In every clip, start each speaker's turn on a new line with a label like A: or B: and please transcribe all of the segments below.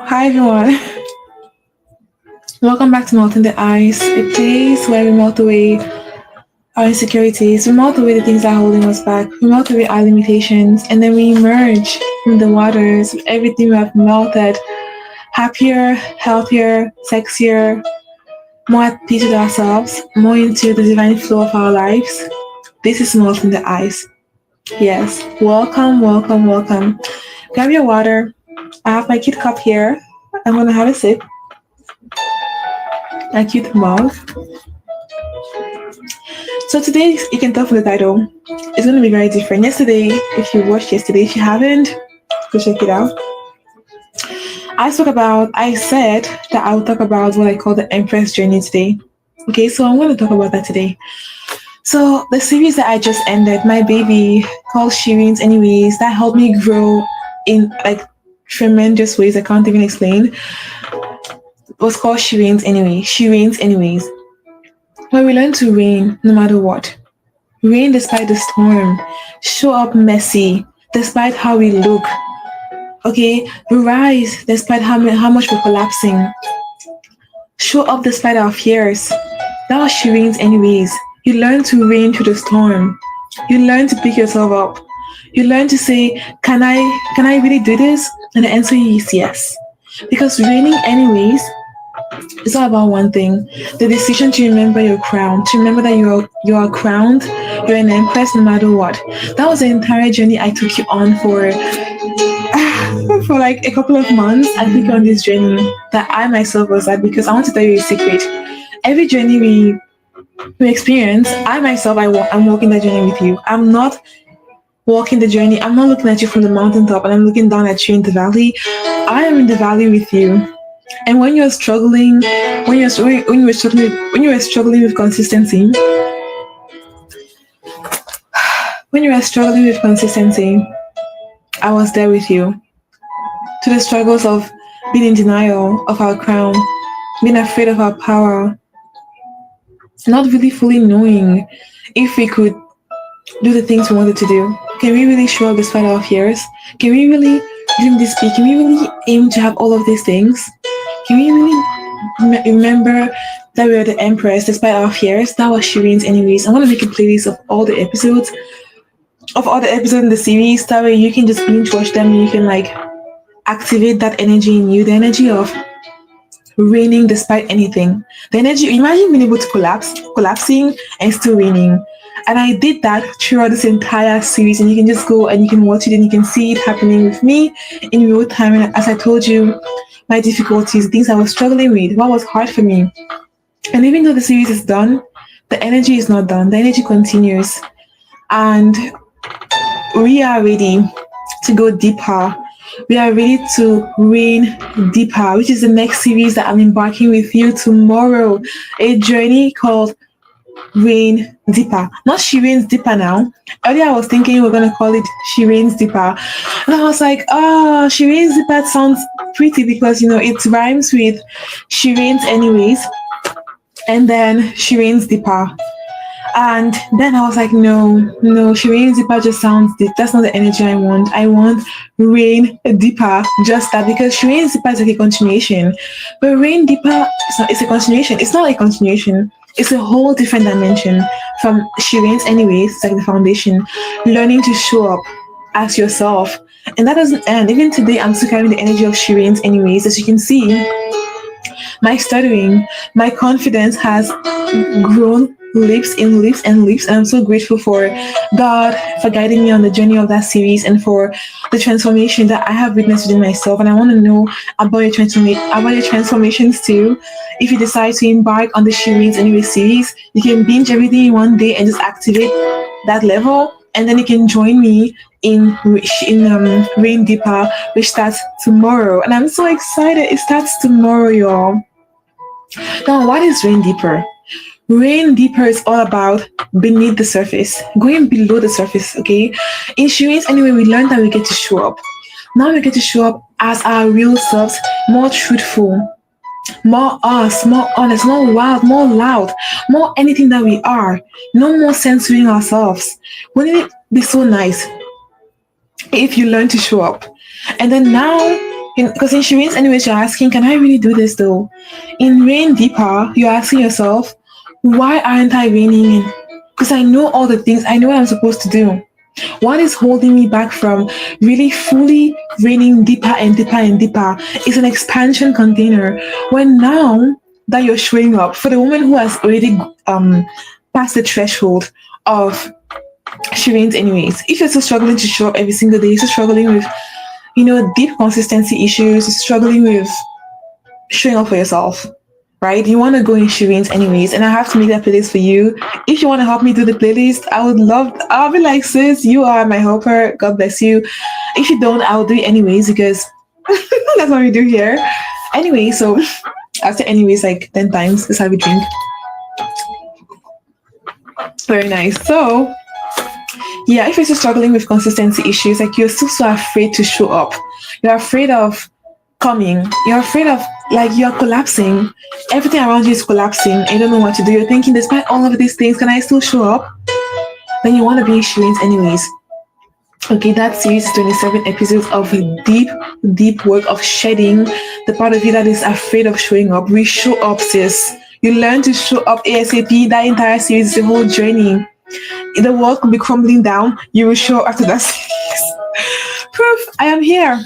A: Hi everyone, welcome back to Melting the Ice, a place where we melt away our insecurities, we melt away the things that are holding us back, we melt away our limitations, and then we emerge from the waters with everything we have melted, happier, healthier, sexier, more at peace with ourselves, more into the divine flow of our lives. This is Melting the Ice. Yes, welcome, welcome, welcome. Grab your water. I have my cute cup here. I'm gonna have a sip. A cute mug. So today, you can tell from the title, it's gonna be very different. Yesterday, if you watched yesterday, if you haven't, go check it out. I said that I would talk about what I call the Empress journey today. Okay, so I'm gonna talk about that today. So the series that I just ended, my baby called Shireen's Anyways, that helped me grow in like tremendous ways I can't even explain. It was called Shireen's Anyways. Shireen's Anyways. Where we learn to reign no matter what. Reign despite the storm. Show up messy despite how we look. Okay, we rise despite how much we're collapsing. Show up despite our fears. That was Shireen's Anyways. You learn to reign through the storm. You learn to pick yourself up. You learn to say, can I really do this? And the answer is yes. Because reigning anyways is all about one thing. The decision to remember your crown. To remember that you are crowned, you're an empress no matter what. That was the entire journey I took you on for like a couple of months. I took you on this journey that I myself was at, because I want to tell you a secret. Every journey we experience, I'm walking that journey with you. I'm not walking the journey. I'm not looking at you from the mountaintop and I'm looking down at you in the valley. I am in the valley with you. And when you're struggling, when you were struggling with consistency, I was there with you. To the struggles of being in denial of our crown, being afraid of our power, not really fully knowing if we could do the things we wanted to do. Can we really show up despite our fears? Can we really dream this big? Can we really aim to have all of these things? Can we really remember that we are the Empress despite our fears? That was Shireen's Anyways. I want to make a playlist of all the episodes in the series. That way you can just binge watch them and you can like activate that energy in you, the energy of reigning despite anything. The energy, imagine being able to collapsing and still reigning. And I did that throughout this entire series, and you can just go and you can watch it and you can see it happening with me in real time. And as I told you, my difficulties, things I was struggling with, what was hard for me. And even though the series is done, the energy is not done. The energy continues. And we are ready to go deeper. We are ready to reign deeper, which is the next series that I'm embarking with you tomorrow. A journey called Reign Deeper. Not She Reigns Deeper now. Earlier I was thinking we're going to call it She Reigns Deeper. And I was like, She Reigns Deeper sounds pretty because, it rhymes with She Reigns Anyways. And then She Reigns Deeper. And then I was like, no, She Reigns Deeper just sounds deep. That's not the energy I want. I want Reign Deeper, just that, because She Reigns Deeper is like a continuation. But Reign Deeper is a continuation. It's not a continuation. It's a whole different dimension from She Reigns Anyways. It's like the foundation. Learning to show up as yourself. And that doesn't end. Even today, I'm still carrying the energy of She Reigns Anyways. As you can see, my stuttering, my confidence has grown leaps and leaps and leaps, and I'm so grateful for God for guiding me on the journey of that series and for the transformation that I have witnessed within myself. And I want to know about your transformations too. If you decide to embark on the She Reigns Anyway series, you can binge everything in one day and just activate that level, and then you can join me in Reign Deeper, which starts tomorrow. And I'm so excited. It starts tomorrow, y'all. Now, what is Reign Deeper? Reign Deeper is all about beneath the surface, going below the surface, okay? In She Reigns Anyway, we learned that we get to show up. Now we get to show up as our real selves, more truthful, more us, more honest, more wild, more loud, more anything that we are. No more censoring ourselves. Wouldn't it be so nice if you learn to show up. And then now, because in Shireen's anyways, you're asking, can I really do this though? In Rain Deeper, you're asking yourself, why aren't I reigning in? Because I know all the things, I know what I'm supposed to do. What is holding me back from really fully reigning deeper and deeper and deeper is an expansion container. When now that you're showing up, for the woman who has already passed the threshold of Shireen's anyways, if you're still struggling to show up every single day, you're still struggling with, deep consistency issues, you're struggling with showing up for yourself, right? You want to go in Shireen's anyways, and I have to make that playlist for you. If you want to help me do the playlist, I'll be like, sis, you are my helper. God bless you. If you don't, I'll do it anyways because that's what we do here. Anyway, so I'll say anyways like 10 times. That's how we drink. Very nice. So yeah, if you're still struggling with consistency issues, like you're still so afraid to show up, you're afraid of coming, you're afraid of like you're collapsing, everything around you is collapsing, and you don't know what to do. You're thinking, despite all of these things, can I still show up? Then you want to be in Shireen's anyways. Okay, that series is 27 episodes of deep work of shedding the part of you that is afraid of showing up. We show up, sis. You learn to show up ASAP. That entire series is the whole journey. The world could be crumbling down. You will show up after that series. Proof, I am here.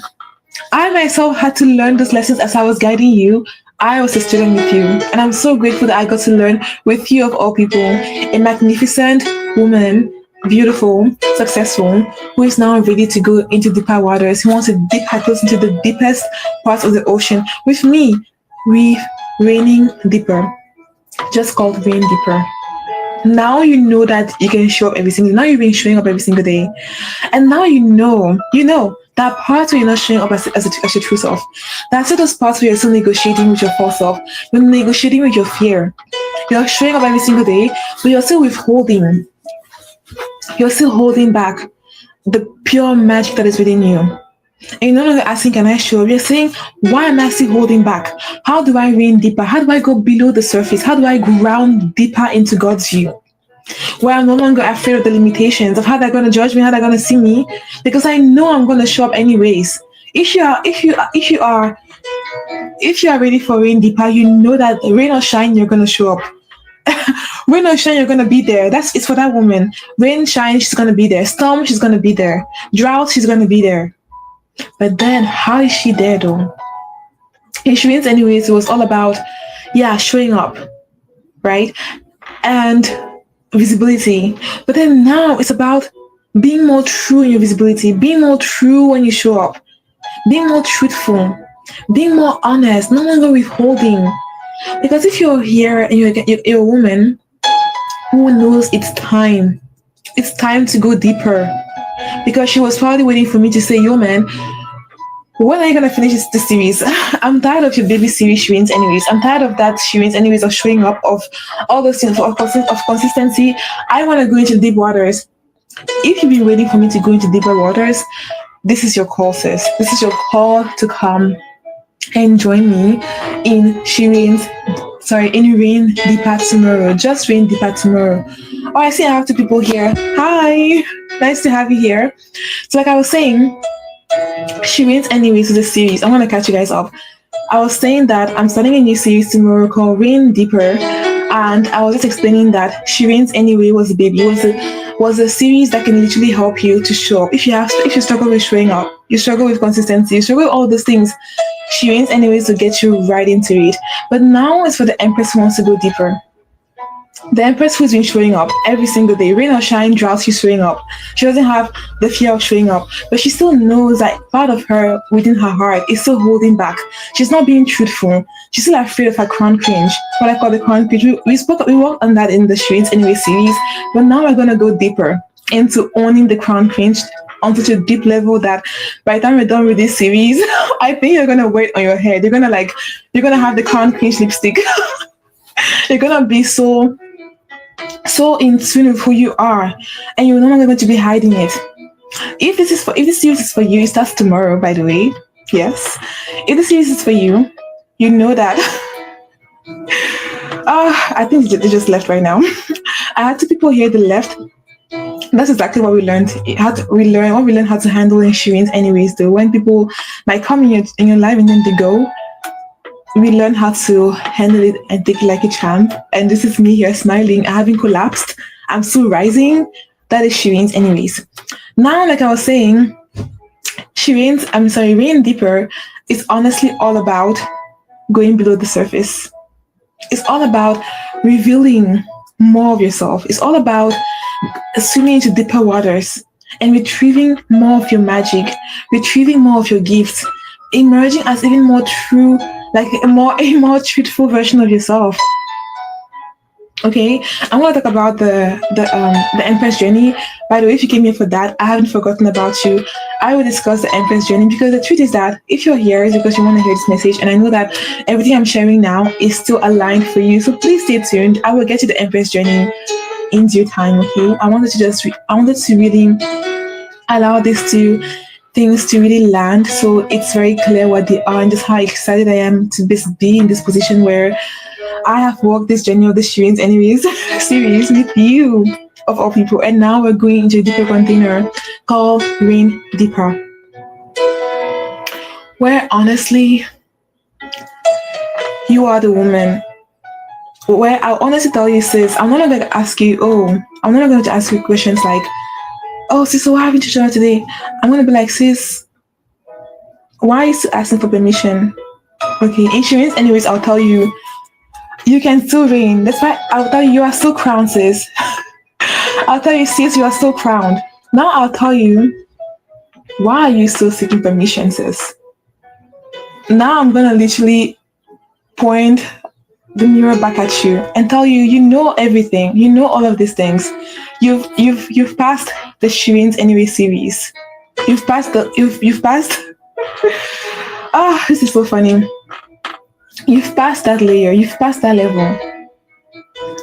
A: I myself had to learn those lessons as I was guiding you. I was a student with you, and I'm so grateful that I got to learn with you of all people, a magnificent woman, beautiful, successful, who is now ready to go into deeper waters, who wants to dip her toes into the deepest parts of the ocean with me, with Raining Deeper, just called Rain Deeper. Now you know that you can show up every single day. Now you've been showing up every single day. And now you know that part where you're not showing up as your true self. That's those parts where you're still negotiating with your false self. You're negotiating with your fear. You're showing up every single day, but you're still withholding. You're still holding back the pure magic that is within you. And you're no longer asking, can I show up? You're saying, why am I still holding back? How do I reign deeper? How do I go below the surface? How do I ground deeper into God's view? Where I'm no longer afraid of the limitations of how they're going to judge me, how they're going to see me, because I know I'm going to show up anyways. If you are ready for rain deeper, you know that rain or shine, you're going to show up. Rain or shine, you're going to be there. It's for that woman. Rain, shine, she's going to be there. Storm, she's going to be there. Drought, she's going to be there. But then, how is she there though? In Shireen's anyways, it was all about, showing up, right? And visibility. But then now it's about being more true in your visibility, being more true when you show up, being more truthful, being more honest, no longer withholding. Because if you're here and you're a woman who knows it's time to go deeper, because she was probably waiting for me to say, yo man, when are you going to finish this series? I'm tired of your baby series Shireen's anyways. I'm tired of that Shireen's anyways, of showing up, of all those things, of consistency. I want to go into deep waters. If you've been waiting for me to go into deeper waters, this is your call, sis. This is your call to come and join me in Rain Deeper tomorrow. Just Rain Deeper tomorrow. Oh, I see I have two people here. Hi. Nice to have you here. So like I was saying, Shireen's anyways is a series. I want to catch you guys up. I was saying that I'm starting a new series tomorrow called Rain Deeper, and I was just explaining that Shireen's anyway was a baby. Was a series that can literally help you to show up. If you struggle with showing up, you struggle with consistency, you struggle with all those things, Shireen's anyways to get you right into it. But now it's for the Empress who wants to go deeper. The Empress who's been showing up every single day, rain or shine, drought, she's showing up. She doesn't have the fear of showing up, but she still knows that part of her within her heart is still holding back. She's not being truthful. She's still afraid of her crown cringe. What I call the crown cringe. We worked on that in the Shireen's anyway series, but now we're gonna go deeper into owning the crown cringe on such a deep level that by the time we're done with this series, I think you're gonna wear it on your head. You're gonna have the crown cringe lipstick. You're gonna be so in tune with who you are, and you're no longer going to be hiding it. If this series is for you, it starts tomorrow, by the way. Yes. If the series is for you, you know that. I think they just left right now. I had two people here that left. That's exactly what we learned. What we learned how to handle insurance anyways though. When people might come in your life and then they go, we learn how to handle it and take it like a champ. And this is me here smiling. I haven't collapsed. I'm still rising. That is Shireen's anyways. Now, like I was saying, Rain Deeper is honestly all about going below the surface. It's all about revealing more of yourself. It's all about swimming into deeper waters and retrieving more of your magic, retrieving more of your gifts, emerging as even more true, like a more truthful version of yourself. Okay, I want to talk about the Empress journey. By the way, if you came here for that, I haven't forgotten about you. I will discuss the Empress journey because the truth is that if you're here, it's because you want to hear this message, and I know that everything I'm sharing now is still aligned for you. So please stay tuned. I will get to the Empress journey in due time. Okay, I wanted to really allow things to really land, so it's very clear what they are and just how excited I am to be in this position where I have walked this journey of the Shireen's anyways series with you of all people, and now we're going into a deeper container called Rain Deeper, where honestly you are the woman. Where I'll honestly tell you, sis, I'm not going to ask you, I'm not going to ask you questions like, oh, sis, so why haven't you shown up today? I'm going to be like, sis, why are you still asking for permission? Okay, insurance, anyways, I'll tell you, you can still reign. That's why I'll tell you are still crowned, sis. I'll tell you, sis, you are still crowned. Now I'll tell you, why are you still seeking permission, sis? Now I'm going to literally point the mirror back at you and tell you, you know everything. You know all of these things. You've passed the Shireen's Anyway series. You've passed. This is so funny. You've passed that layer. You've passed that level.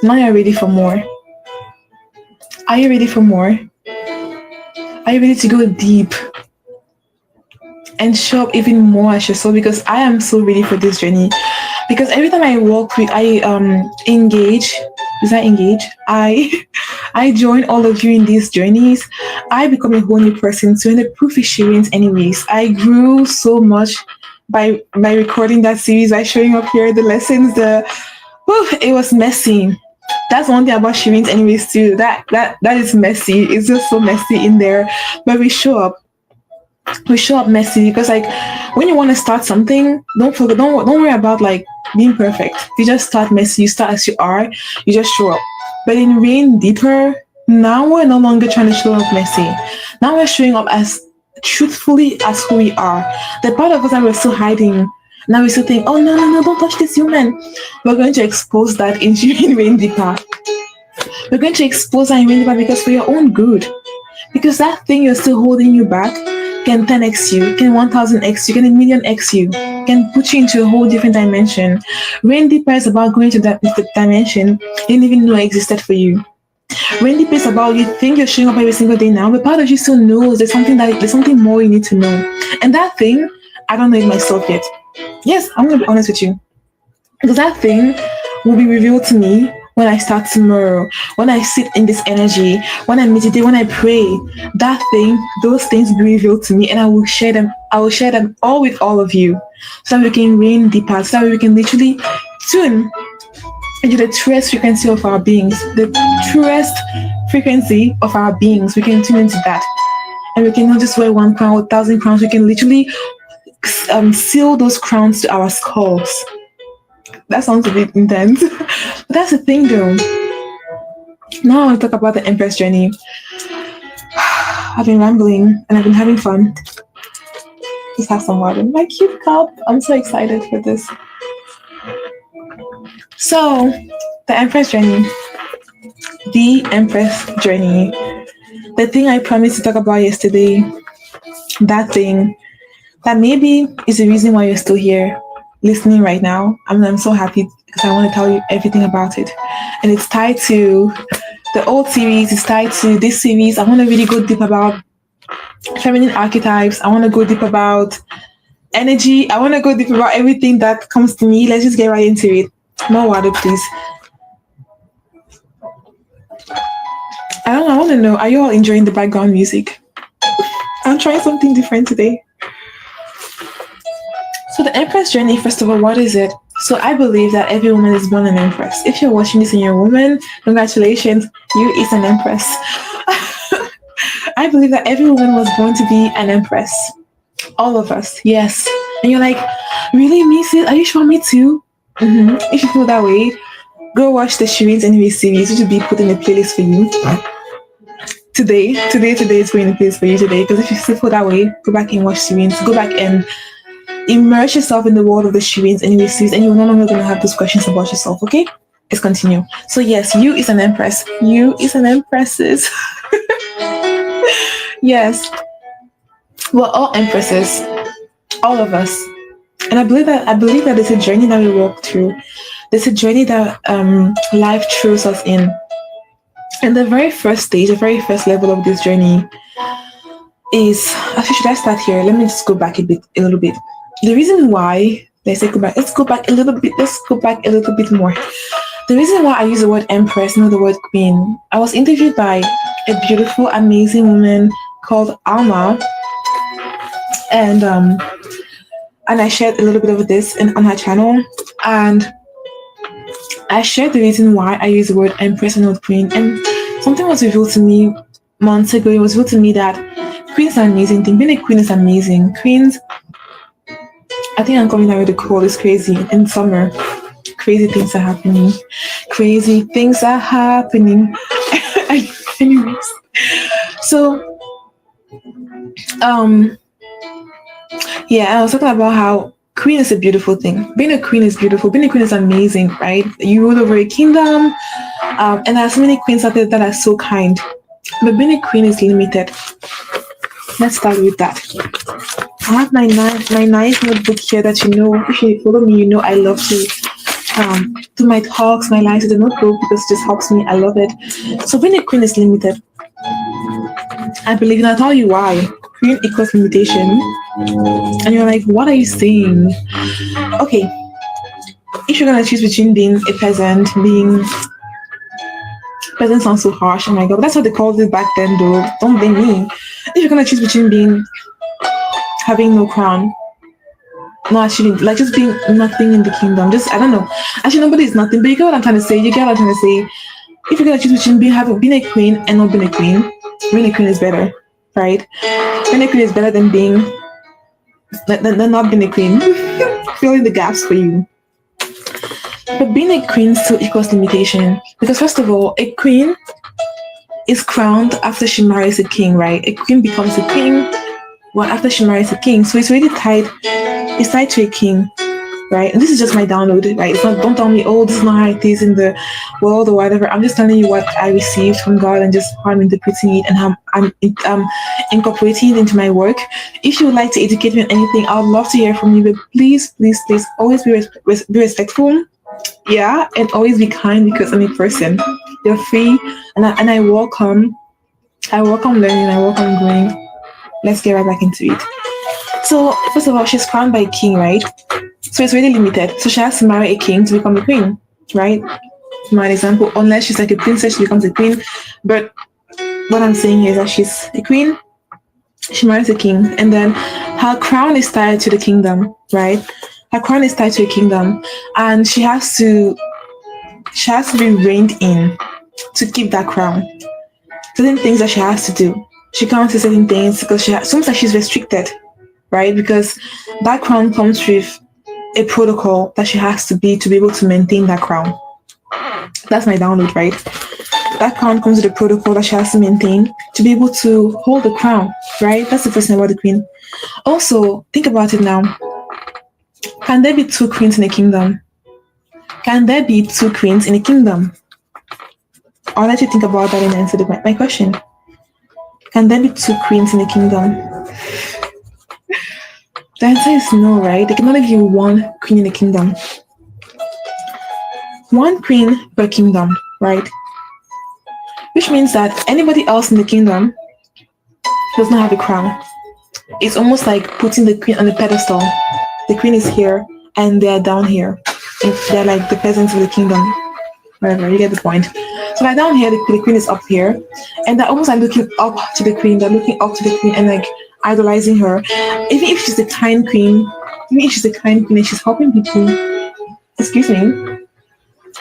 A: Now you're ready for more. Are you ready for more? Are you ready to go deep and show up even more as your soul? Because I am so ready for this journey. Because every time I walk with, I engage. Is I engage? I join all of you in these journeys. I become a whole new person. So in the proof is Shireen's anyways. I grew so much by recording that series, by showing up here, the lessons, it was messy. That's one thing about Shireen's anyways too. That is messy. It's just so messy in there. But we show up messy because like when you want to start something, don't worry about like being perfect. You just start messy. You start as you are. You just show up. But in Rain Deeper, now we're no longer trying to show up messy. Now we're showing up as truthfully as who we are. The part of us that we're still hiding, now we still think, oh no, don't touch this human. We're going to expose that in Rain Deeper. We're going to expose that in Rain Deeper because for your own good. Because that thing you're still holding you back can 10x you, can 1000x you, can a million x you, can put you into a whole different dimension. Rain Deeper is about going to that dimension you didn't even know existed for you. Rain Deeper is about you think you're showing up every single day now, but part of you still knows there's something more you need to know. And that thing, I don't know it myself yet. Yes, I'm gonna be honest with you. Because that thing will be revealed to me when I start tomorrow, when I sit in this energy, when I meditate, when I pray. Those things will be revealed to me, and I will share them all with all of you, so that we can rain deeper, so that we can literally tune into the truest frequency of our beings, the truest frequency of our beings. We can tune into that, and we can not just wear one crown or 1,000 crowns. We can literally seal those crowns to our skulls. That sounds a bit intense. But that's the thing though. Now I want to talk about the Empress journey. I've been rambling and I've been having fun. Just have some water in my cute cup. I'm so excited for this. So, the Empress journey. The Empress journey. The thing I promised to talk about yesterday. That thing that maybe is the reason why you're still here listening right now. I'm so happy because I want to tell you everything about it. And it's tied to the old series, it's tied to this series. I want to really go deep about feminine archetypes. I want to go deep about energy. I want to go deep about everything that comes to me. Let's just get right into it. More water, please. I don't know, I want to know, are you all enjoying the background music? I'm trying something different today. So the Empress journey, first of all, what is it? So I believe that every woman is born an Empress. If you're watching this and you're a woman, congratulations, you is an Empress. I believe that every woman was born to be an Empress. All of us, yes. And you're like, really, me, sis? Are you sure? Me too? If you feel that way, go watch the Shireen's Anyway series, which will be put in a playlist for you. Today is going in a place for you today. Because if you still feel that way, go back and watch Shireen's. Go back and immerse yourself in the world of the Shireen's Anyway series, and you're no longer going to have those questions about yourself, okay? Let's continue. So yes, you is an Empress. You is an Empresses. Yes. We're all Empresses. All of us. And I believe that there's a journey that we walk through. There's a journey that life throws us in. And the very first stage, the very first level of this journey is, actually, should I start here? Let me just go back a little bit. The reason why, let's go back a little bit more. The reason why I use the word Empress, not the word Queen, I was interviewed by a beautiful, amazing woman called Alma, and I shared a little bit of this on her channel, and I shared the reason why I use the word Empress and not Queen, and something was revealed to me months ago. It was revealed to me that Queen is an amazing thing. Being a Queen is amazing. Queens, I think I'm coming out with the cold. It's crazy. In summer, crazy things are happening. Crazy things are happening. Anyways, so yeah, I was talking about how Queen is a beautiful thing. Being a queen is beautiful. Being a queen is amazing, right? You rule over a kingdom, and there are so many queens out there that are so kind. But being a queen is limited. Let's start with that. I have my nice notebook here that if you follow me, I love to do my talks, my lives with the notebook because it just helps me. I love it. So being a queen is limited. I believe, and I'll tell you why. Queen equals limitation. And you're like, what are you saying? Okay. If you're gonna choose between being a peasant, peasant sounds so harsh. Oh my god, that's what they called it back then though. Don't blame me. If you're gonna choose between having no crown, no, actually, like just being nothing in the kingdom. Just, I don't know. Actually, nobody is nothing, but you get what I'm trying to say. You get what I'm trying to say. If you're gonna choose between being a queen and not being a queen is better, right? Being a queen is better than not being a queen. Filling the gaps for you. But being a queen still equals limitation. Because first of all, a queen is crowned after she marries a king, right? A queen becomes a king after she marries a king. So it's really tied to a king, right? And this is just my download, right? It's not, don't tell me, oh, this is not how it is in the world or whatever. I'm just telling you what I received from God and just how I'm interpreting it and how I'm incorporating it into my work. If you would like to educate me on anything, I would love to hear from you. But please, always be respectful. Yeah, and always be kind because I'm a person. You're free, and I welcome learning. I welcome growing. Let's get right back into it. So first of all, she's crowned by a king, right? So it's really limited. So she has to marry a king to become a queen, right? For my example, unless she's like a princess, she becomes a queen. But what I'm saying here is that she's a queen. She marries a king, and then her crown is tied to the kingdom, right? Her crown is tied to a kingdom, and she has to be reined in to keep that crown. Certain things that she has to do. She can't do certain things because sometimes like she's restricted, right? Because that crown comes with a protocol that she has to be able to maintain that crown. That's my download, right? That crown comes with a protocol that she has to maintain to be able to hold the crown, right? That's the first thing about the queen. Also, think about it now. Can there be two queens in a kingdom? Can there be two queens in a kingdom? I'll let you think about that and answer my question. Can there be two queens in a kingdom? The answer is no, right? There can only be one queen in a kingdom. One queen per kingdom, right? Which means that anybody else in the kingdom does not have a crown. It's almost like putting the queen on a pedestal. The queen is here and they're down here. And they're like the peasants of the kingdom. Whatever, you get the point. So like down here, the queen is up here, and they're almost like looking up to the queen. They're looking up to the queen and like idolizing her. Even if she's a kind queen, and she's helping people, excuse me,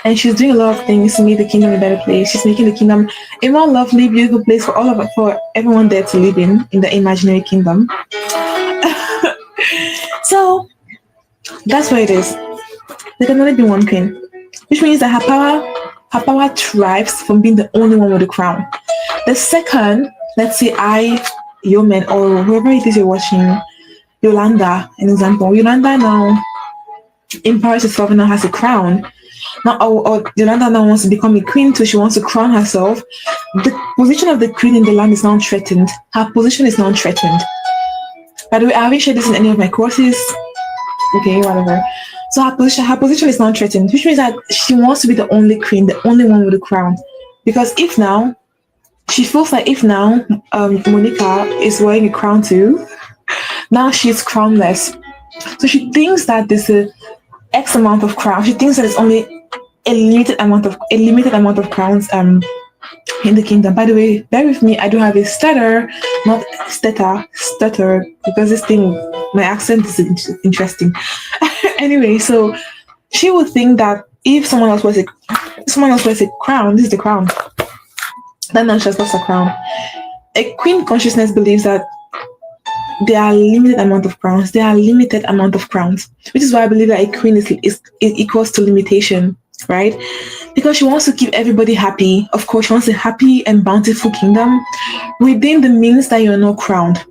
A: and she's doing a lot of things to make the kingdom a better place. She's making the kingdom a more lovely, beautiful place for all of it, for everyone there to live in the imaginary kingdom. So that's what it is. There can only be one queen, which means that her power thrives from being the only one with the crown. The second, let's say Yeoman, or whoever it is you're watching, Yolanda, an example. Yolanda now empowers herself and now has a crown. Now, or Yolanda now wants to become a queen, so she wants to crown herself. The position of the queen in the land is now threatened. Her position is now threatened. By the way, I haven't shared this in any of my courses. Okay, whatever. So her position is not threatened, which means that she wants to be the only queen, the only one with the crown. Because if now, she feels like if now Monica is wearing a crown too, now she's crownless. So she thinks that there's a X amount of crowns. She thinks that it's only a limited amount of crowns in the kingdom. By the way, bear with me, I do have a stutter, not stutter, because this thing, my accent is interesting. Anyway, so she would think that if someone else wears a crown, this is the crown. Then now she has lost a crown. A queen consciousness believes that there are limited amount of crowns. Which is why I believe that a queen is equals to limitation, right? Because she wants to keep everybody happy. Of course, she wants a happy and bountiful kingdom within the means that you're not crowned.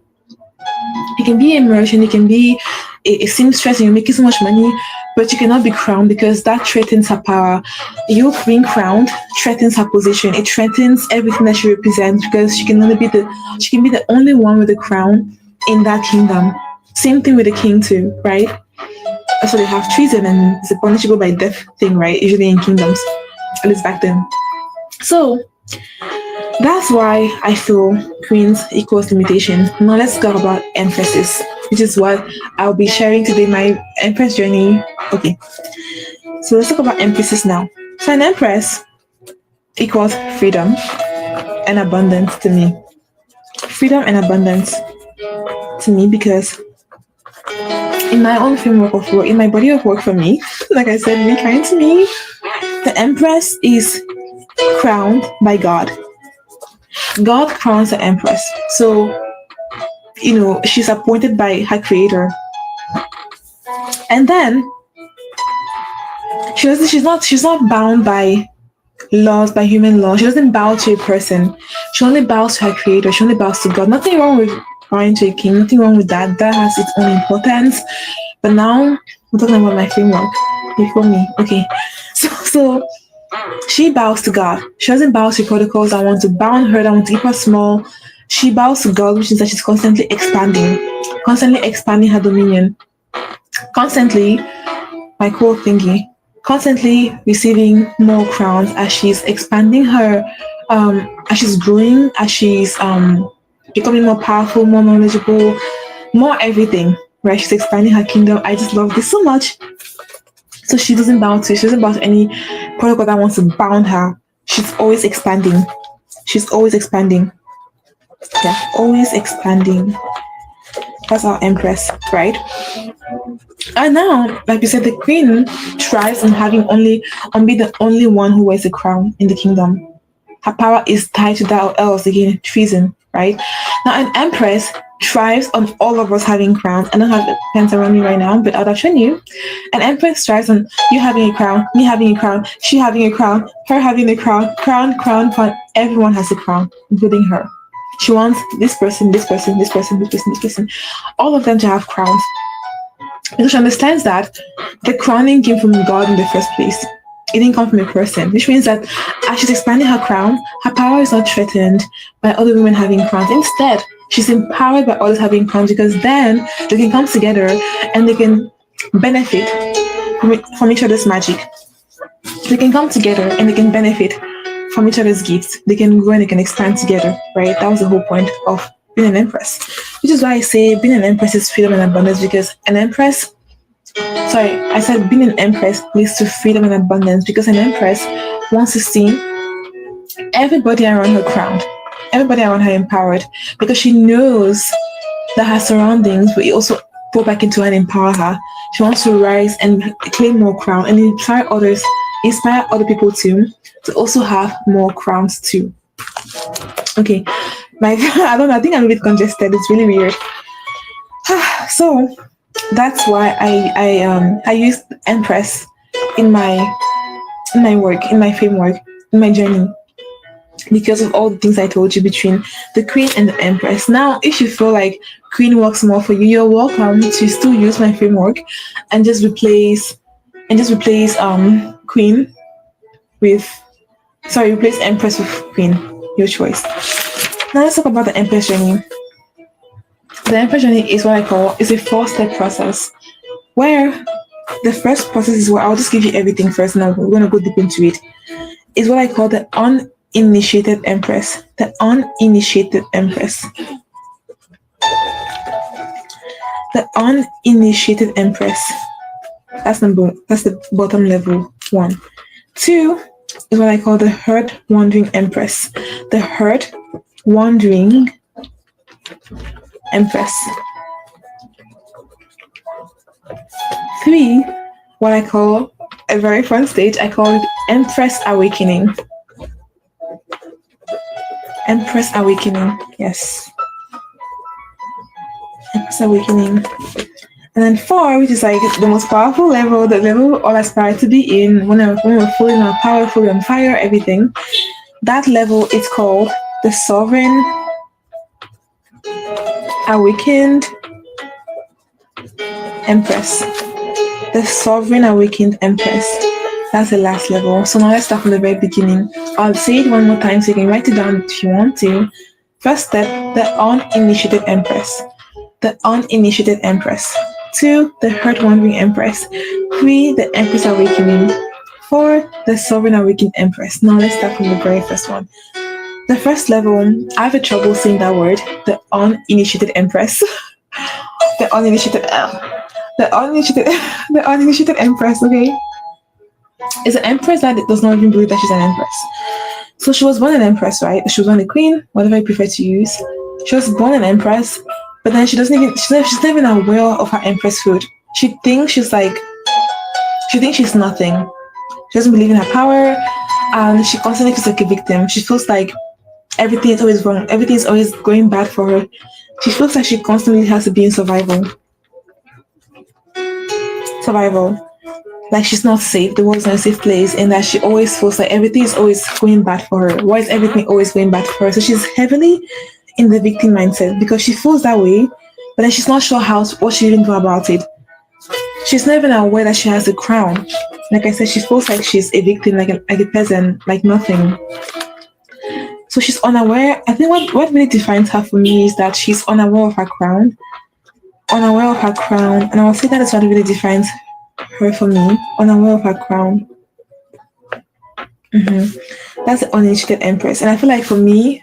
A: You can be a merchant, you can be a seamstress, and you're making so much money, but you cannot be crowned because that threatens her power. You being crowned threatens her position. It threatens everything that she represents because she can be the only one with a crown in that kingdom. Same thing with the king too, right? So they have treason and it's a punishable by death thing, right? Usually in kingdoms, at least back then. So that's why I feel queens equals limitation. Now let's talk about empresses, which is what I'll be sharing today, my empress journey. Okay, so let's talk about empresses now. So an empress equals freedom and abundance to me. Freedom and abundance to me because in my own framework of work, in my body of work for me, like I said, be kind to me, the empress is crowned by God. God crowns the empress. So, she's appointed by her creator. And then she's not bound by laws, by human law. She doesn't bow to a person. She only bows to her creator. She only bows to God. Nothing wrong with bowing to a king. Nothing wrong with that. That has its own importance. But now I'm talking about my framework. You feel me? Okay. So she bows to God. She doesn't bow to protocols that want to bound her, that want to keep her small. She bows to God, which is that she's constantly expanding her dominion. Constantly, my core thingy, constantly receiving more crowns as she's expanding her, as she's growing, as she's becoming more powerful, more knowledgeable, more everything, right? She's expanding her kingdom. I just love this so much. So she doesn't bow to any protocol that wants to bound her. She's always expanding. Yeah, always expanding. That's our empress, right? And now, like you said, the queen thrives on being the only one who wears a crown in the kingdom. Her power is tied to that, or else again, treason, right? Now, an empress thrives on all of us having crowns. I don't have the pens around me right now, but I'll show you. An empress thrives on you having a crown, me having a crown, she having a crown, her having a crown. Everyone has a crown, including her. She wants this person. All of them to have crowns. Because she understands that the crowning came from God in the first place. It didn't come from a person, which means that as she's expanding her crown, her power is not threatened by other women having crowns. Instead, she's empowered by others having crowns because then they can come together and they can benefit from each other's magic. They can come together and they can benefit from each other's gifts. They can grow and they can expand together, right? That was the whole point of being an empress. Which is why I say being an empress is freedom and abundance, because being an empress leads to freedom and abundance, because an empress wants to see everybody around her crowned, everybody around her empowered, because she knows that her surroundings will also pour back into her and empower her. She wants to rise and claim more crown and inspire other people too to also have more crowns too. Okay, my I think I'm a bit congested. It's really weird. So that's why I used Empress in my work, in my framework, in my journey, because of all the things I told you between the Queen and the Empress. Now, if you feel like Queen works more for you, you're welcome to still use my framework and just replace Queen with replace Empress with Queen. Your choice. Now let's talk about the Empress journey. The Empress journey is what I call is a 4-step process, where the first process is where I'll just give you everything first, and we're gonna go deep into it. Is what I call the uninitiated Empress. The uninitiated Empress. The uninitiated Empress. That's the bottom level 1. 2 is what I call the herd wandering Empress. The herd wandering Empress. 3, what I call a very fun stage, I call it Empress Awakening. Empress Awakening, yes. Empress Awakening. And then 4, which is like the most powerful level, the level we all aspire to be in when we're fully in our power, fully on fire, everything. That level is called the Sovereign Awakened Empress. The Sovereign Awakened Empress. That's the last level. So now let's start from the very beginning. I'll say it one more time so you can write it down if you want to. First step, the uninitiated Empress. The uninitiated Empress. 2, the herd wandering Empress. 3, the Empress Awakening. 4, the Sovereign Awakened Empress. Now let's start from the very first one. The first level, I have a trouble saying that word, the uninitiated Empress. the uninitiated Empress, okay? Is an Empress that does not even believe that she's an Empress. So she was born an Empress, right? She was born a Queen, whatever you prefer to use. She was born an Empress, but then she's not even aware of her Empresshood. She thinks she's nothing. She doesn't believe in her power, and she constantly feels like a victim. She feels like everything is always wrong. Everything is always going bad for her. She feels like she constantly has to be in survival. Like she's not safe. The world's not a safe place, and that she always feels like everything is always going bad for her. Why is everything always going bad for her? So she's heavily in the victim mindset because she feels that way, but then she's not sure what she even do about it. She's not even aware that she has a crown. Like I said, she feels like she's a victim, like a peasant, like nothing. So she's unaware. I think what really defines her for me is that she's unaware of her crown. Unaware of her crown. And I will say that is what really defines her for me. Unaware of her crown. That's the uninitiated Empress. And I feel like for me,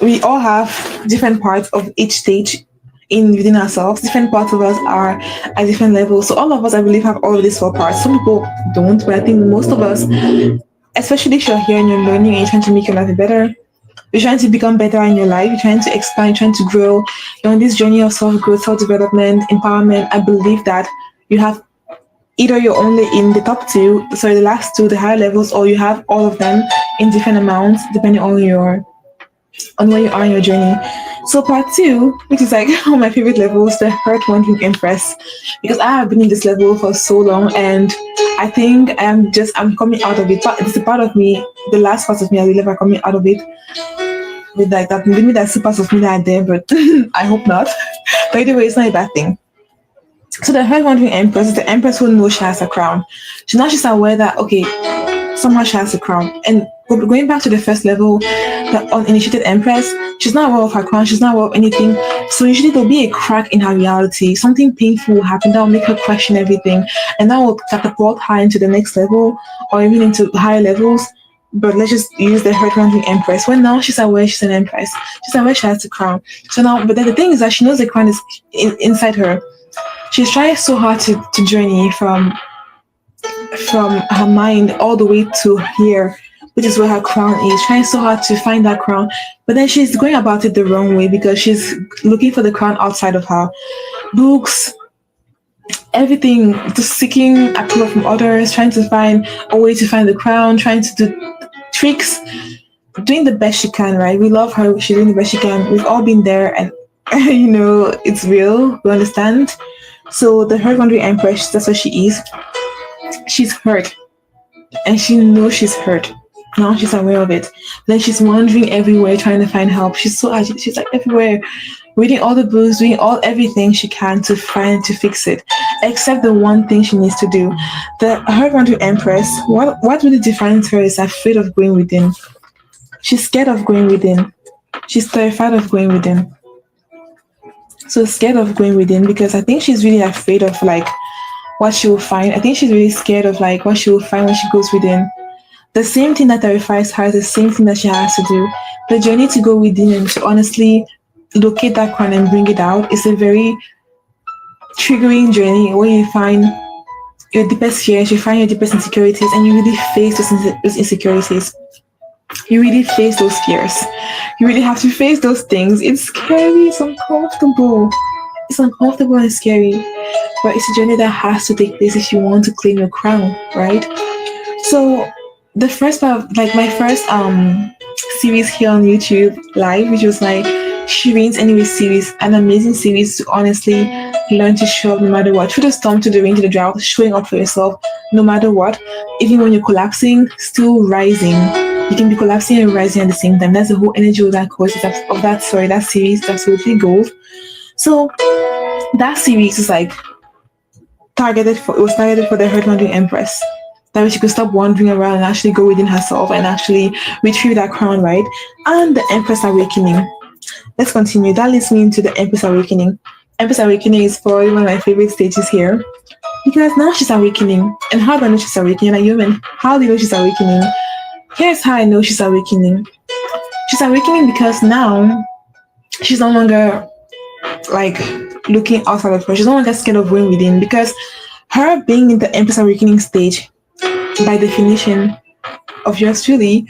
A: we all have different parts of each stage within ourselves. Different parts of us are at different levels. So all of us, I believe, have all of these 4 parts. Some people don't, but I think most of us, especially if you're here and you're learning and you're trying to make your life better, you're trying to become better in your life, you're trying to expand, you're trying to grow, you're on this journey of self-growth, self-development, empowerment. I believe that you have either you're only in the the last 2, the higher levels, or you have all of them in different amounts depending on where you are in your journey. So part 2, which is like one of my favorite levels, the herd wandering Empress, because I have been in this level for so long, and I think I'm coming out of it. But it's a part of me, the last part of me, I will never coming out of it. With like that, maybe that's 2 parts of me that are there, but I hope not. But either way, it's not a bad thing. So the herd wandering Empress is the Empress who knows she has a crown. She's aware that somehow she has a crown. And going back to the first level, the uninitiated Empress, she's not aware of her crown, she's not aware of anything. So usually there'll be a crack in her reality. Something painful will happen that will make her question everything. And that will catapult her into the next level or even into higher levels. But let's just use the herd wandering Empress. When now she's aware she's an Empress. She's aware she has the crown. So now, but then the thing is that she knows the crown is inside her. She's trying so hard to journey from her mind all the way to here, which is where her crown is, trying so hard to find that crown. But then she's going about it the wrong way because she's looking for the crown outside of her. Books, everything, just seeking approval from others, trying to find a way to find the crown, trying to do tricks, doing the best she can, right? We love her. She's doing the best she can. We've all been there, and it's real. We understand. So the hurt wandering empress, that's what she is. She's hurt, and she knows she's hurt. Now she's aware of it. Then she's wandering everywhere trying to find help. She's so agitated. She's like everywhere, reading all the books, doing everything she can to fix it, except the one thing she needs to do. The hurt wandering empress. What really defines her is afraid of going within. She's scared of going within. She's terrified of going within. So scared of going within because I think she's really afraid of like what she will find. I think she's really scared of like what she will find when she goes within. The same thing that terrifies her is the same thing that she has to do. The journey to go within and to honestly locate that crown and bring it out is a very triggering journey where you find your deepest fears, you find your deepest insecurities, and you really face those insecurities. You really face those fears. You really have to face those things. It's scary, it's uncomfortable. It's uncomfortable and scary. But it's a journey that has to take place if you want to claim your crown, right? So the first part of like my first series here on YouTube live, which was like Shireen's Anyway series, an amazing series to honestly learn to show up no matter what, through the storm, to the rain, to the drought, showing up for yourself no matter what, even when you're collapsing, still rising. You can be collapsing and rising at the same time. That's the whole energy of that course, that series. That's absolutely gold. So that series is like targeted for the hurt wandering empress. That way she could stop wandering around and actually go within herself and actually retrieve that crown, right? And the Empress Awakening. Let's continue. That leads me into the Empress Awakening. Empress Awakening is probably one of my favorite stages here because now she's awakening. And how do I know she's awakening? Like, human, how do you know she's awakening? Here's how I know she's awakening. She's awakening because now she's no longer like looking outside of her. She's no longer scared of going within because her being in the Empress Awakening stage, by definition of yours truly,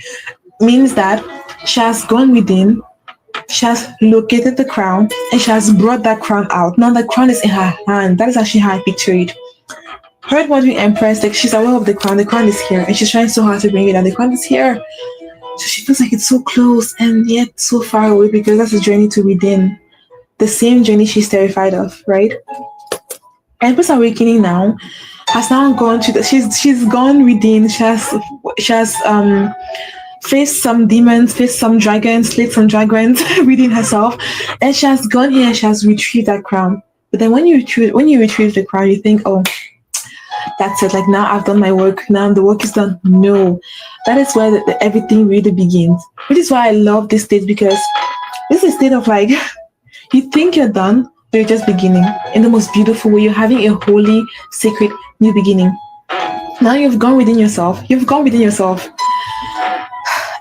A: means that she has gone within, she has located the crown, and she has brought that crown out. Now the crown is in her hand. That is actually how I picture it. Her wandering empress, like she's aware of the crown is here, and she's trying so hard to bring it out. The crown is here. So she feels like it's so close and yet so far away because that's the journey to within. The same journey she's terrified of, right? Empress Awakening now has now gone to she's gone within. She has faced some demons, faced some dragons, slayed some dragons within herself, and she has gone here and she has retrieved that crown. But then when you retrieve the crown, you think, oh, that's it. Like now I've done my work. Now the work is done. No, that is where everything really begins. Which is why I love this state because this is a state of like you think you're done, but you're just beginning in the most beautiful way. You're having a holy, sacred new beginning. Now you've gone within yourself.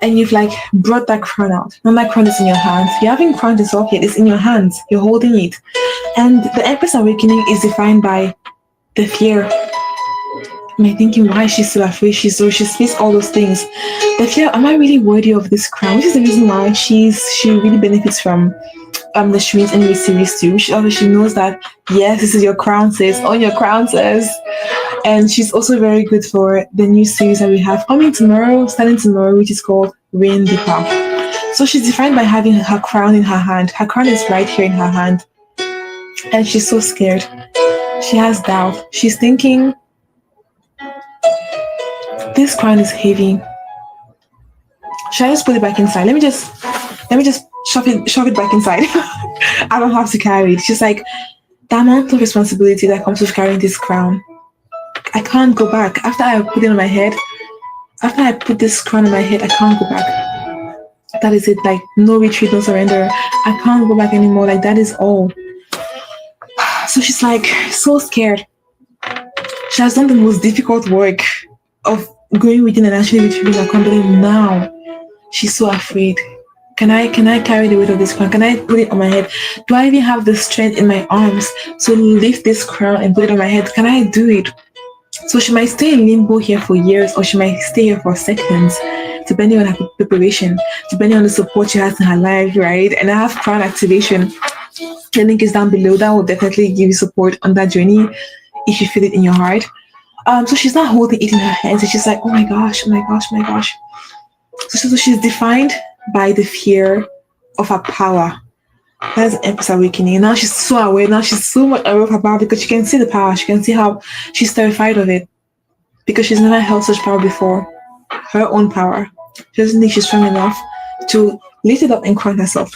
A: And you've like brought that crown out. Now that crown is in your hands. You haven't crowned yourself yet. It's in your hands. You're holding it. And the Empress Awakening is defined by the fear. Am I thinking why she's so afraid? She's faced all those things. The fear, am I really worthy of this crown? Which is the reason why she really benefits from the Shireen's Anyway series too. She obviously knows that yes, this is your crown, sis. On your crown, sis. And she's also very good for the new series that we have coming tomorrow, starting tomorrow, which is called Rain Deeper. So she's defined by having her crown in her hand. Her crown is right here in her hand. And she's so scared. She has doubt. She's thinking, this crown is heavy. Should I just put it back inside? Let me just shove it back inside. I don't have to carry it. It's just like the amount of responsibility that comes with carrying this crown. I can't go back. After I put it on my head, after I put this crown on my head, I can't go back. That is it. Like no retreat, no surrender. I can't go back anymore. Like that is all. So she's like so scared. She has done the most difficult work of going within and actually retrieving her crown. But now she's so afraid. Can I carry the weight of this crown? Can I put it on my head? Do I even have the strength in my arms to lift this crown and put it on my head? Can I do it? So she might stay in limbo here for years, or she might stay here for seconds. It depending on her preparation, depending on the support she has in her life, right? And I have crown activation. The link is down below. That will definitely give you support on that journey if you feel it in your heart. So she's not holding it in her hands, and she's like, oh my gosh, oh my gosh, oh my gosh. So she's defined by the fear of her power. That's Empress Awakening. Now she's so aware. Now she's so much aware of her power because she can see the power. She can see how she's terrified of it because she's never held such power before. Her own power. She doesn't think she's strong enough to lift it up and crown herself.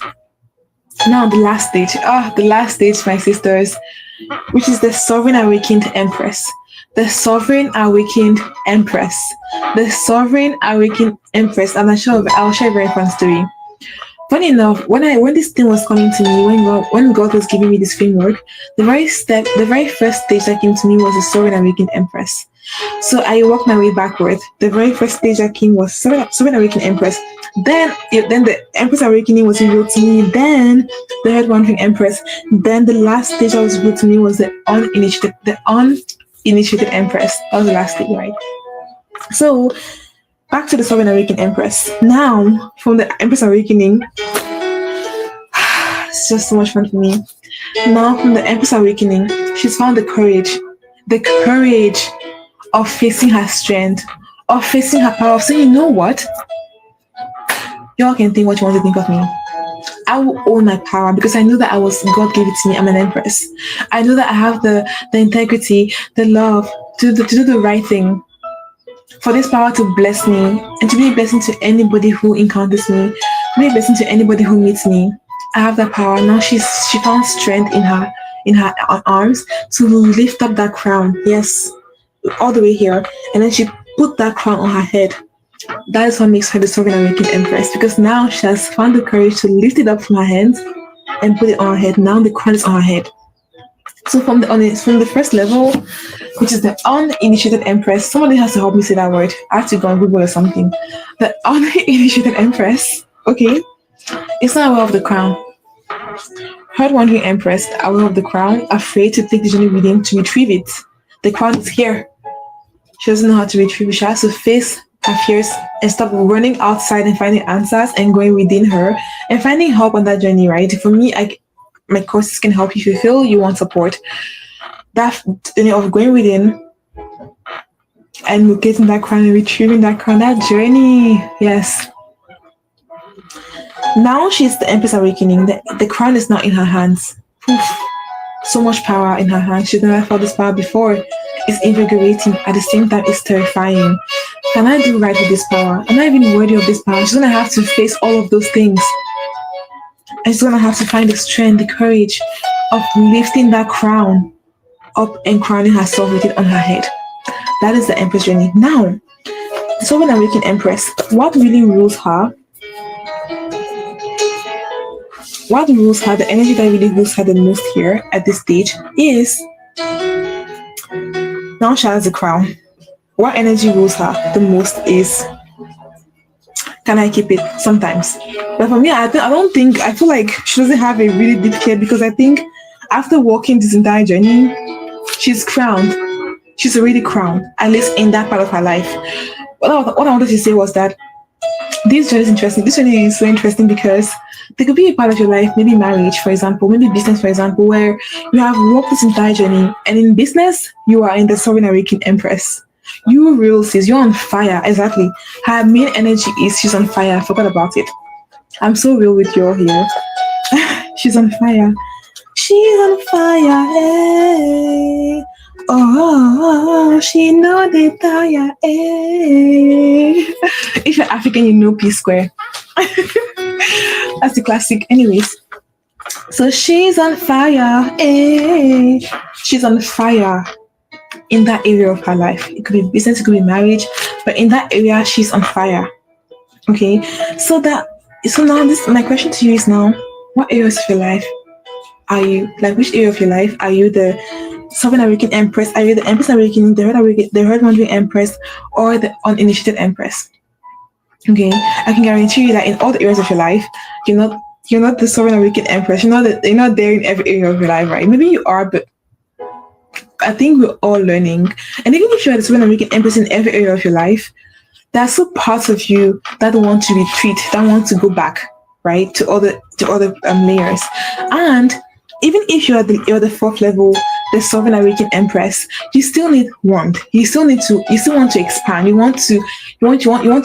A: Now the last stage. The last stage, my sisters, which is the Sovereign Awakened Empress. The Sovereign Awakened Empress. The Sovereign Awakened Empress. And I'll share a very fun story. Funny enough, when this thing was coming to me, when God was giving me this framework, the very first stage that came to me was the Sovereign Awakened Empress. So I worked my way backwards. The very first stage that came was Sovereign Awakened Empress. Then the Empress Awakening was revealed to me. Then the Head Wandering Empress. Then the last stage that was revealed to me was the uninitiated Empress. That was the last stage, right? So back to the Sovereign Awakened Empress. Now, from the Empress Awakening, it's just so much fun for me. Now, from the Empress Awakening, she's found the courage of facing her strength, of facing her power, of saying, you know what? Y'all can think what you want to think of me. I will own my power because I know that God gave it to me. I'm an Empress. I know that I have the integrity, the love to do the right thing. For this power to bless me and to be a blessing to anybody who encounters me, to be a blessing to anybody who meets me. I have that power. Now she found strength in her arms to lift up that crown. Yes, all the way here. And then she put that crown on her head. That is what makes her the Sovereign Awakened Empress, because now she has found the courage to lift it up from her hands and put it on her head. Now the crown is on her head. So from the first level, which is the uninitiated Empress, somebody has to help me say that word. I have to go on Google or something. The uninitiated Empress, okay, it's not aware of the crown. Head Wandering Empress, aware of the crown, afraid to take the journey with him to retrieve it. The crown is here. She doesn't know how to retrieve it. She has to face her fears and stop running outside and finding answers and going within her and finding help on that journey, right? For me, my courses can help you if you feel you want support. That journey of going within and locating that crown and retrieving that crown, that journey, yes. Now she's the Empress Awakening. The crown is not in her hands. Oof. So much power in her hands. She's never felt this power before. It's invigorating. At the same time, it's terrifying. Can I do right with this power? Am I even worthy of this power? She's going to have to face all of those things. And she's going to have to find the strength, the courage of lifting that crown up and crowning herself with it on her head. That is the Empress journey. Now, the Sovereign Awakened Empress, what really rules her? What rules her, the energy that really rules her the most here at this stage is, now she has the crown. What energy rules her the most is, can I keep it? Sometimes. But for me, I feel like she doesn't have a really deep care, because I think after walking this entire journey, she's crowned. She's already crowned, at least in that part of her life. What I wanted to say was that this journey is interesting. This journey is so interesting because there could be a part of your life, maybe marriage, for example, maybe business, for example, where you have walked this entire journey, and in business, you are in the Sovereign Awakened Empress. You real sis, you're on fire. Exactly. Her main energy is she's on fire. Forgot about it. I'm so real with you all here. She's on fire. She's on fire. Hey. Oh, she know the tire. Hey. If you're African, you know P Square. That's the classic. Anyways, so she's on fire. Hey. She's on fire in that area of her life. It could be business, it could be marriage, but in that area, she's on fire. Okay, so now this, my question to you is now, what areas of your life are you, like which area of your life are you the Sovereign Awakened Empress? Are you the Empress Awakening, the Head Wandering Empress, or the uninitiated Empress? Okay, I can guarantee you that in all the areas of your life, you're not the Sovereign Awakened Empress. You're not there in every area of your life, right? Maybe you are, but I think we're all learning. And even if you're the Sovereign Awakened Empress in every area of your life, there are still parts of you that want to retreat, that want to go back, right, to other layers. And even if you're the fourth level, the sovereign awakened empress, you still need warmth. You still want to expand. You want to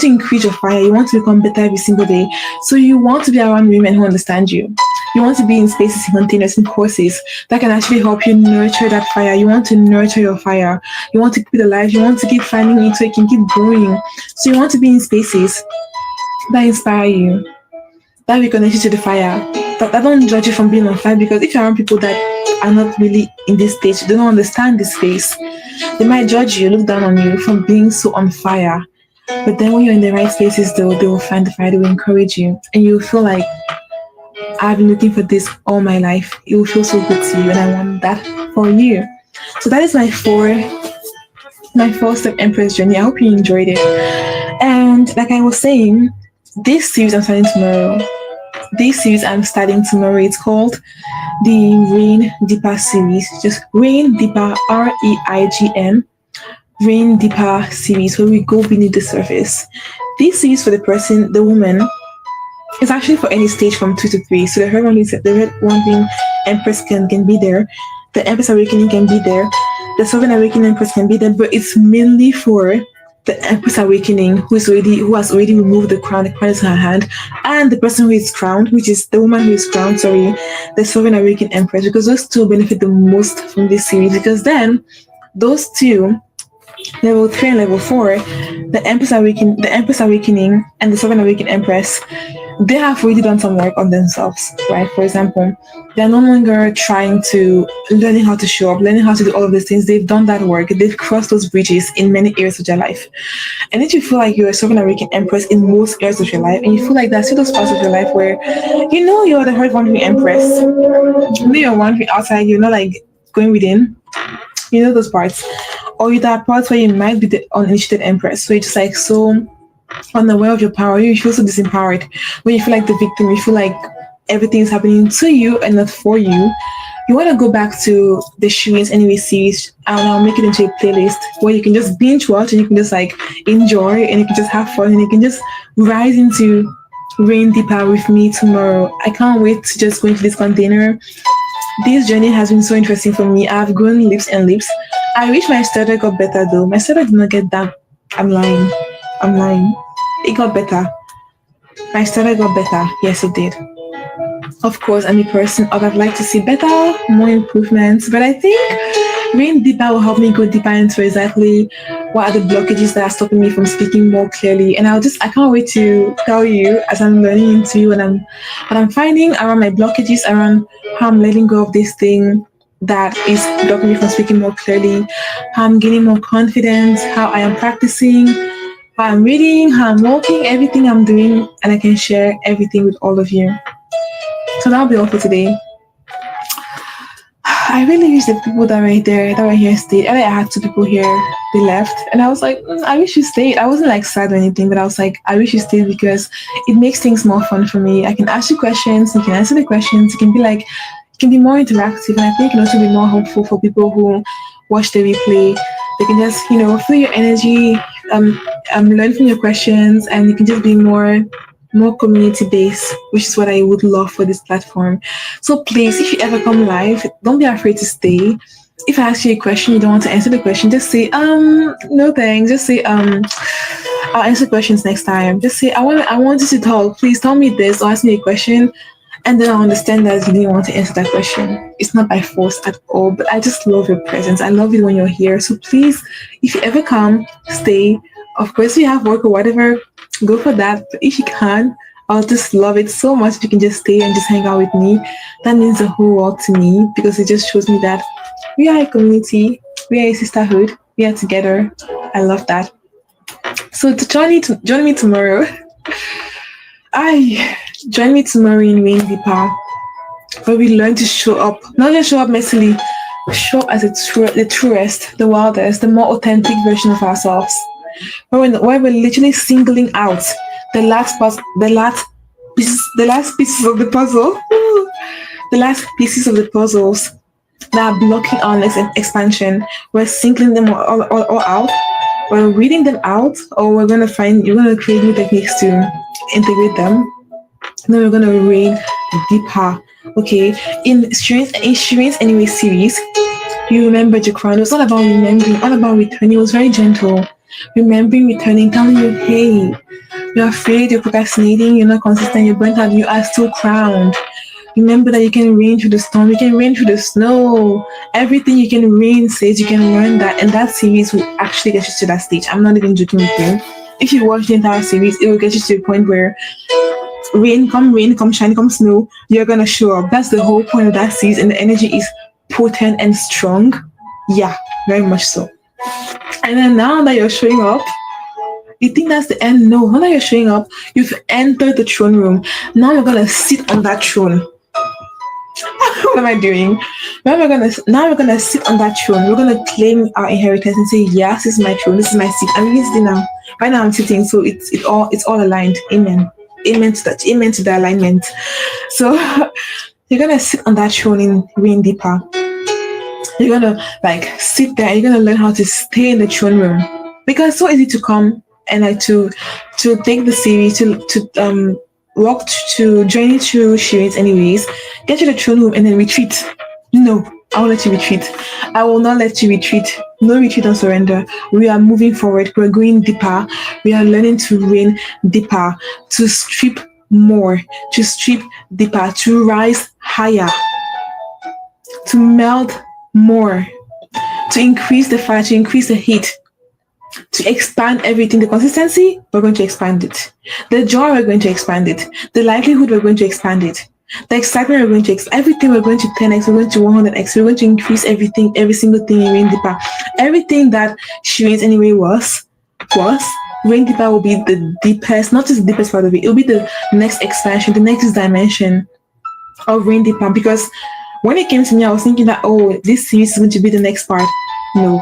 A: increase your fire. You want to become better every single day. So you want to be around women who understand you. You want to be in spaces, in containers, in courses that can actually help you nurture that fire. You want to nurture your fire. You want to keep it alive. You want to keep finding it so it can keep growing. So you want to be in spaces that inspire you, that will connect you to the fire, that don't judge you from being on fire. Because if you're around people that are not really in this stage, they don't understand this space, they might judge you, look down on you from being so on fire. But then when you're in the right spaces, they will find the fire, they will encourage you, and you'll feel like, I've been looking for this all my life. It will feel so good to you, and I want that for you. So that is my four-step Empress journey. I hope you enjoyed it. And like I was saying, this series I'm starting tomorrow. It's called the Rain Deeper series. Just Rain Deeper, REIGN, Rain Deeper series, where we go beneath the surface. This series for the woman, it's actually for any stage from 2 to 3. So the red one being Empress can be there. The Empress Awakening can be there. The Sovereign Awakening Empress can be there. But it's mainly for the Empress Awakening who has already removed the crown. The crown is in her hand. And the person who is crowned, which is the woman who is crowned, the Sovereign Awakening Empress. Because those two benefit the most from this series. Because then those two, level 3 and level 4, the Empress Awakening and the Sovereign Awakening Empress, they have already done some work on themselves, right? For example, they're no longer learning how to show up, learning how to do all of these things. They've done that work. They've crossed those bridges in many areas of their life. And if you feel like you're a Sovereign Awakening Empress in most areas of your life, and you feel like there's still those parts of your life where you're the hard one who Empress, you're one who outside, you're not like going within, those parts. Or there are parts where you might be the uninitiated Empress, so you're just like so unaware of your power. You feel so disempowered when you feel like the victim. You feel like everything is happening to you and not for you. You want to go back to the Shireen's Anyway series, and I'll make it into a playlist where you can just binge watch and you can just like enjoy and you can just have fun and you can just rise into Rain Deeper with me tomorrow. I can't wait to just go into this container. This journey has been so interesting for me. I've grown leaps and leaps. I wish my stutter got better though. My stutter did not get that. I'm lying. It got better. My stutter got better. Yes, it did. Of course, I'm a person I would like to see better, more improvements. But I think Rain Deeper will help me go deeper into exactly what are the blockages that are stopping me from speaking more clearly. And I can't wait to tell you as I'm learning into what I'm finding around my blockages, around how I'm letting go of this thing that is blocking me from speaking more clearly, how I'm gaining more confidence, how I am practicing, how I'm reading, how I'm walking, everything I'm doing, and I can share everything with all of you. So that'll be all for today. I really wish the people that were here stayed. I had 2 people here, they left, and I was like, I wish you stayed. I wasn't like sad or anything, but I was like, I wish you stayed because it makes things more fun for me. I can ask you questions, you can answer the questions, it can be more interactive, and I think it can also be more helpful for people who watch the replay. They can just, feel your energy, learn from your questions, and you can just be more community based, which is what I would love for this platform. So please, if you ever come live, don't be afraid to stay. If I ask you a question, you don't want to answer the question, just say no thanks. Just say I'll answer questions next time. Just say I want you to talk. Please tell me this or ask me a question, and then I'll understand that you didn't want to answer that question. It's not by force at all, but I just love your presence. I love it when you're here. So please, if you ever come, stay. Of course, if you have work or whatever, go for that. But if you can, I'll just love it so much if you can just stay and just hang out with me. That means the whole world to me, because it just shows me that we are a community, we are a sisterhood, we are together. I love that. So join me tomorrow. Join me tomorrow in Rain Deeper, where we learn to show up, not just show up messily, show up as the truest, the wildest, the more authentic version of ourselves. Where we're literally singling out the last pieces of the puzzle, the last pieces of the puzzles that are blocking our next expansion. We're singling them all out, we're reading them out, or you're gonna create new techniques to integrate them. Then we're gonna read deeper. Okay, in Shireen's Anyway series, you remembered your crown. It was all about remembering, all about returning. It was very gentle. Remembering, returning, telling you, hey, you're afraid, you're procrastinating, you're not consistent, you're burnt out, you are still crowned. Remember that you can rain through the storm, you can rain through the snow. Everything you can rain says you can learn that, and that series will actually get you to that stage. I'm not even joking with you. If you watch the entire series, it will get you to a point where rain, come shine, come snow, you're gonna show up. That's the whole point of that series, and the energy is potent and strong. Yeah, very much so. And then now that you're showing up, you think that's the end? No, now that you're showing up, you've entered the throne room. Now you're gonna sit on that throne. What am I doing? Now we're gonna sit on that throne. We're gonna claim our inheritance and say, yes, this is my throne, this is my seat. I'm really sitting now. Right now I'm sitting, so it's all aligned. Amen. Amen to that. Amen to the alignment. So you're gonna sit on that throne in Rain Deeper. You're gonna sit there. You're gonna learn how to stay in the throne room, because it's so easy to come and to take the series to walk to join you through Shireen's Anyways, get to the throne room and then retreat. No, I won't let you retreat. I will not let you retreat. No retreat and surrender. We are moving forward. We're going deeper. We are learning to rain deeper, to strip more, to strip deeper, to rise higher, to melt more, to increase the fire, to increase the heat, to expand everything. The consistency, we're going to expand it. The joy, we're going to expand it. The livelihood, we're going to expand it. The excitement, we're going to everything, we're going to 10x, we're going to 100x, we're going to increase everything, every single thing in Rain Deeper. Everything that Shireen's Anyway was, Rain Deeper will be the deepest, not just the deepest part of it, it'll be the next expansion, the next dimension of Rain Deeper. Because when it came to me, I was thinking that, this series is going to be the next part. No.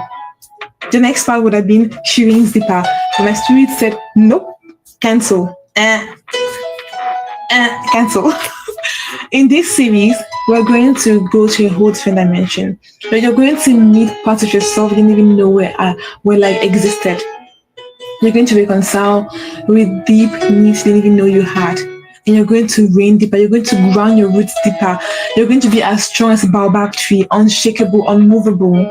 A: The next part would have been Shireen's Deeper. My spirit said, nope, cancel. Cancel. In this series, we're going to go to a whole different dimension. But you're going to meet parts of yourself you didn't even know where existed. You're going to reconcile with deep needs you didn't even know you had. And you're going to rain deeper. You're going to ground your roots deeper. You're going to be as strong as a baobab tree, unshakable, unmovable,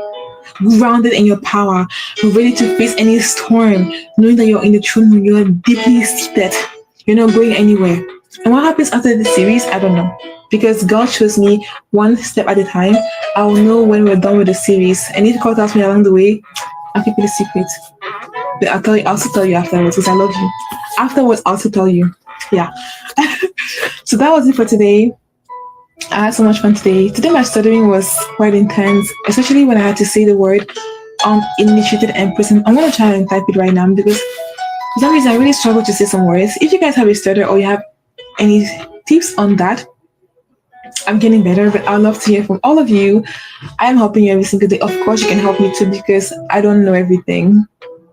A: grounded in your power, ready to face any storm, knowing that you're in the throne room, you're deeply seated. You're not going anywhere. And what happens after the series, I don't know. Because God shows me one step at a time. I will know when we're done with the series. And if you contact me along the way, I'll keep it a secret. But I'll also tell you afterwards, because I love you. Afterwards, I'll also tell you. Yeah. So that was it for today. I had so much fun today. Today my stuttering was quite intense, especially when I had to say the word uninitiated empress. I'm going to try and type it right now, because for some reason I really struggle to say some words. If you guys have a stutter or you have any tips on that, I'm getting better, but I'd love to hear from all of you. I am helping you every single day. Of course, you can help me too, because I don't know everything.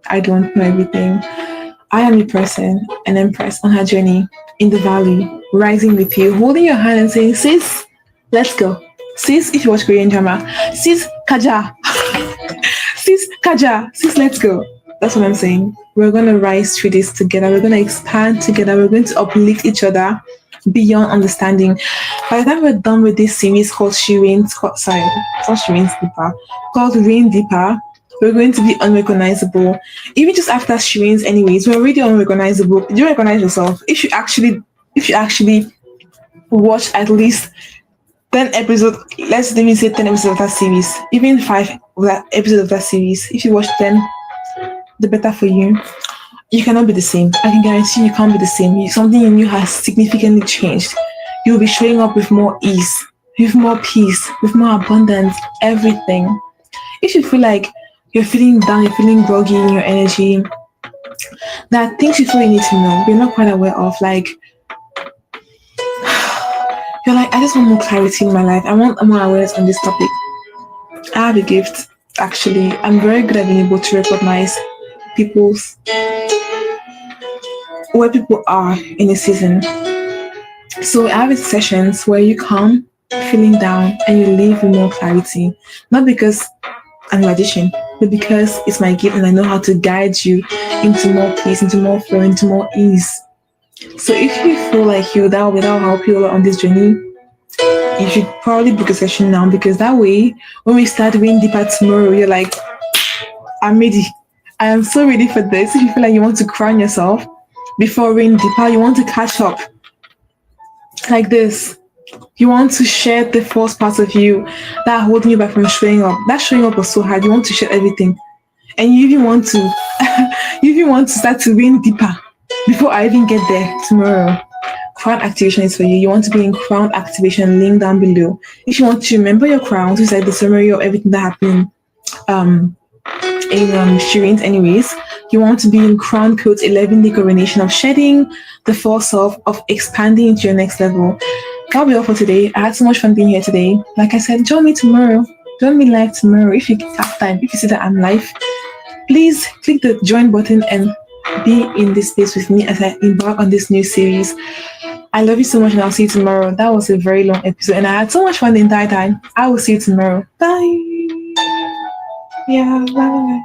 A: I am a person, an empress on her journey in the valley, rising with you, holding your hand and saying, sis, let's go. Sis, if you watch Korean drama, sis, kaja. Sis, kaja. Sis, let's go. That's what I'm saying. We're going to rise through this together. We're going to expand together. We're going to uplift each other beyond understanding. By the time we're done with this series called called Rain Deeper, we're going to be unrecognizable. Even just after Shireen's Anyways, we're already unrecognizable. Do you recognize yourself? If you actually watch at least 10 episodes, let's even say 10 episodes of that series, even 5 episodes of that series, if you watch 10, the better for you. You cannot be the same. I can guarantee you can't be the same. Something in you has significantly changed. You'll be showing up with more ease, with more peace, with more abundance, everything. If you feel like you're feeling down, you're feeling groggy in your energy, there are things you feel you need to know, you're not quite aware of, like, you're like, I just want more clarity in my life. I want more awareness on this topic. I have a gift, actually. I'm very good at being able to recognize where people are in a season. So I have sessions where you come feeling down and you leave with more clarity. Not because I'm a magician, but because it's my gift and I know how to guide you into more peace, into more flow, into more ease. So if you feel like that'll help you a lot on this journey, you should probably book a session now, because that way, when we start going deeper tomorrow, you're like, I'm ready. I am so ready for this. If you feel like you want to crown yourself before going deeper, you want to catch up like this. You want to shed the false parts of you that are holding you back from showing up. That showing up was so hard. You want to shed everything. And you even want to you even want to start to win deeper before I even get there tomorrow. Crown activation is for you. You want to be in crown activation, link down below. If you want to remember your crowns, which is like the summary of everything that happened in Shireen's anyways, you want to be in crown codes 11-day coronation of shedding the false self, of expanding into your next level. That'll be all for today. I had so much fun being here today. Like I said, join me tomorrow. Join me live tomorrow if you have time. If you see that I'm live, please click the join button and be in this space with me as I embark on this new series. I love you so much, and I'll see you tomorrow. That was a very long episode and I had so much fun the entire time. I will see you tomorrow. Bye. Yeah, bye.